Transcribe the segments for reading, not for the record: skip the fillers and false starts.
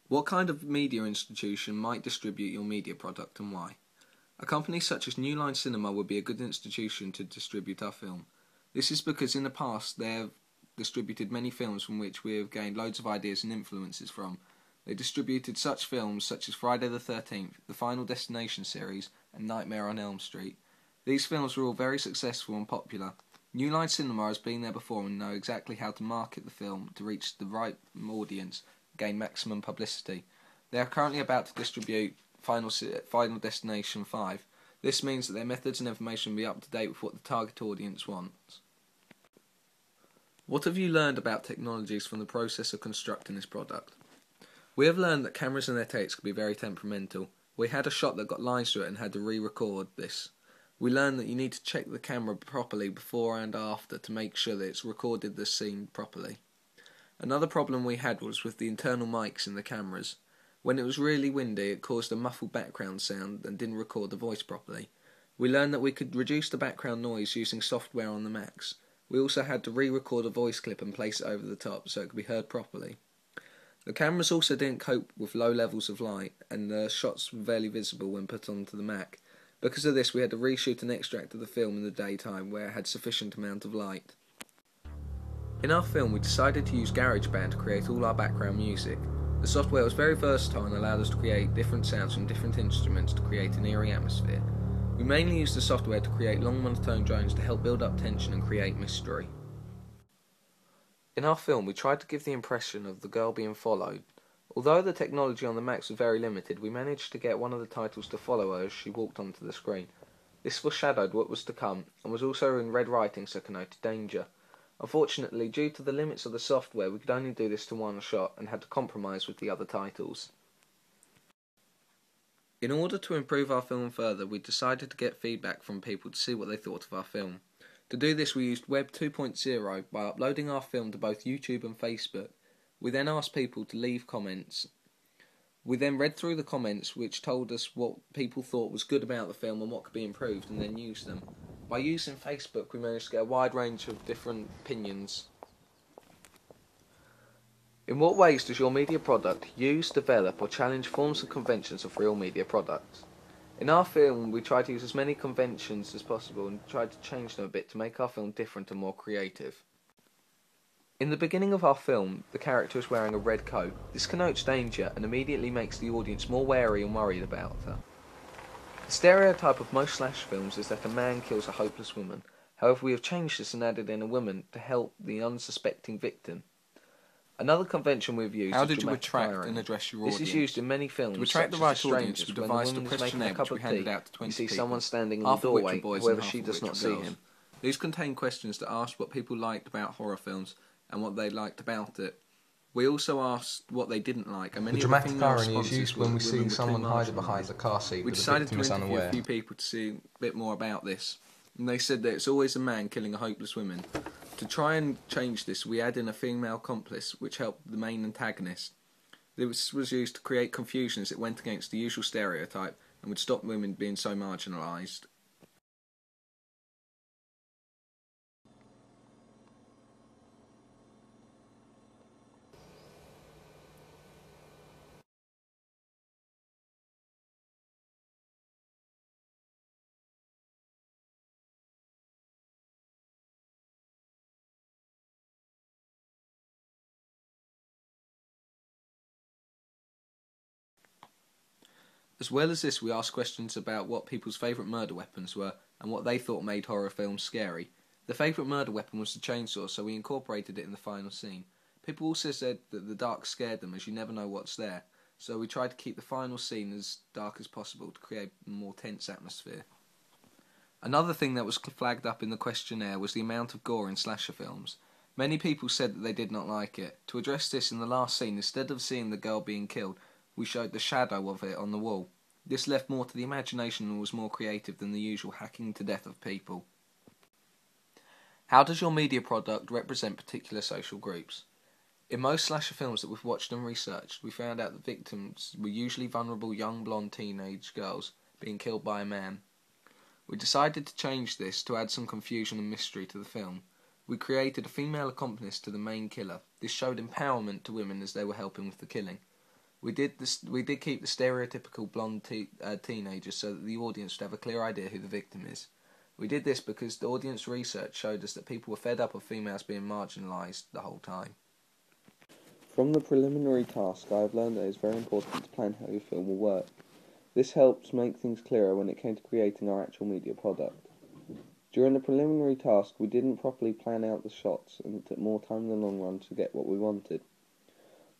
What kind of media institution might distribute your media product and why? A company such as New Line Cinema would be a good institution to distribute our film. This is because in the past they have distributed many films from which we have gained loads of ideas and influences from. They distributed such films such as Friday the 13th, the Final Destination series, and Nightmare on Elm Street. These films were all very successful and popular. New Line Cinema has been there before and know exactly how to market the film to reach the right audience and gain maximum publicity. They are currently about to distribute Final Destination 5. This means that their methods and information will be up to date with what the target audience wants. What have you learned about technologies from the process of constructing this product? We have learned that cameras and their takes can be very temperamental. We had a shot that got lines to it and had to re-record this. We learned that you need to check the camera properly before and after to make sure that it's recorded the scene properly. Another problem we had was with the internal mics in the cameras. When it was really windy, it caused a muffled background sound and didn't record the voice properly. We learned that we could reduce the background noise using software on the Macs. We also had to re-record a voice clip and place it over the top so it could be heard properly. The cameras also didn't cope with low levels of light, and the shots were barely visible when put onto the Mac. Because of this, we had to reshoot an extract of the film in the daytime where it had sufficient amount of light. In our film, we decided to use GarageBand to create all our background music. The software was very versatile and allowed us to create different sounds from different instruments to create an eerie atmosphere. We mainly used the software to create long monotone drones to help build up tension and create mystery. In our film, we tried to give the impression of the girl being followed. Although the technology on the Macs was very limited, we managed to get one of the titles to follow her as she walked onto the screen. This foreshadowed what was to come, and was also in red writing so connoted danger. Unfortunately, due to the limits of the software, we could only do this to one shot and had to compromise with the other titles. In order to improve our film further, we decided to get feedback from people to see what they thought of our film. To do this, we used Web 2.0 by uploading our film to both YouTube and Facebook. We then asked people to leave comments. We then read through the comments which told us what people thought was good about the film and what could be improved, and then used them. By using Facebook, we managed to get a wide range of different opinions. In what ways does your media product use, develop or challenge forms and conventions of real media products? In our film, we tried to use as many conventions as possible and tried to change them a bit to make our film different and more creative. In the beginning of our film, the character is wearing a red coat. This connotes danger and immediately makes the audience more wary and worried about her. The stereotype of most slash films is that a man kills a hopeless woman. However, we have changed this and added in a woman to help the unsuspecting victim. Another convention we've used How is did you dramatic attract irony. and address your audience? This is used in many films. To attract the right audience, we when devised the a woman is making questionnaire a cup which we of handed tea, out to 20 you see people, someone standing in half the of which doorway, are boys however and she half of does which not are see girls. him. These contain questions that asked what people liked about horror films and what they liked about it. We also asked what they didn't like, and many The of the dramatic female irony is responses used were when that we see women were too someone hiding behind marginalised. the car seat We but the decided victim to is interview a unaware. few people to see a bit more about this, and they said that it's always a man killing a hopeless woman. To try and change this, we add in a female accomplice, which helped the main antagonist. This was used to create confusion as it went against the usual stereotype and would stop women being so marginalised. As well as this, we asked questions about what people's favourite murder weapons were and what they thought made horror films scary. The favourite murder weapon was the chainsaw, so we incorporated it in the final scene. People also said that the dark scared them, as you never know what's there, so we tried to keep the final scene as dark as possible to create a more tense atmosphere. Another thing that was flagged up in the questionnaire was the amount of gore in slasher films. Many people said that they did not like it. To address this, in the last scene, instead of seeing the girl being killed, we showed the shadow of it on the wall. This left more to the imagination and was more creative than the usual hacking to death of people. How does your media product represent particular social groups? In most slasher films that we've watched and researched, we found out that victims were usually vulnerable young blonde teenage girls being killed by a man. We decided to change this to add some confusion and mystery to the film. We created a female accomplice to the main killer. This showed empowerment to women as they were helping with the killing. We did keep the stereotypical blonde teenagers so that the audience would have a clear idea who the victim is. We did this because the audience research showed us that people were fed up of females being marginalised the whole time. From the preliminary task, I have learned that it is very important to plan how your film will work. This helps make things clearer when it came to creating our actual media product. During the preliminary task, we didn't properly plan out the shots, and it took more time in the long run to get what we wanted.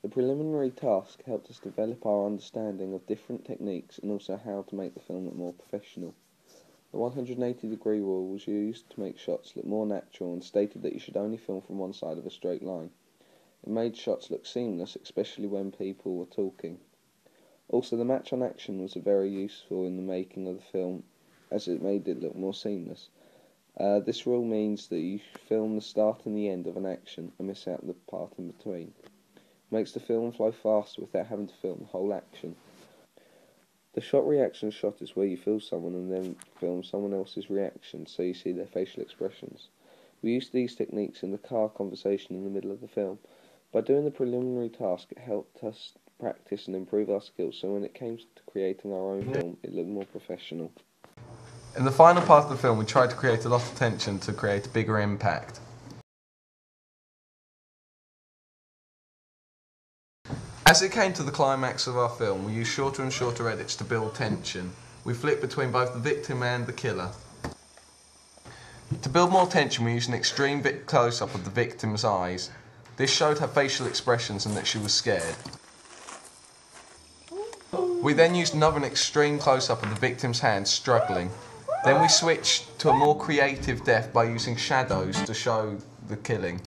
The preliminary task helped us develop our understanding of different techniques and also how to make the film look more professional. The 180-degree rule was used to make shots look more natural and stated that you should only film from one side of a straight line. It made shots look seamless, especially when people were talking. Also, the match on action was very useful in the making of the film, as it made it look more seamless. This rule means that you film the start and the end of an action and miss out the part in between. It makes the film flow faster without having to film the whole action. The shot reaction shot is where you film someone and then film someone else's reaction so you see their facial expressions. We used these techniques in the car conversation in the middle of the film. By doing the preliminary task, it helped us practice and improve our skills, so when it came to creating our own film, it looked more professional. In the final part of the film, we tried to create a lot of tension to create a bigger impact. As it came to the climax of our film, we used shorter and shorter edits to build tension. We flipped between both the victim and the killer. To build more tension, we used an extreme close-up of the victim's eyes. This showed her facial expressions and that she was scared. We then used another extreme close-up of the victim's hands struggling. Then we switched to a more creative depth by using shadows to show the killing.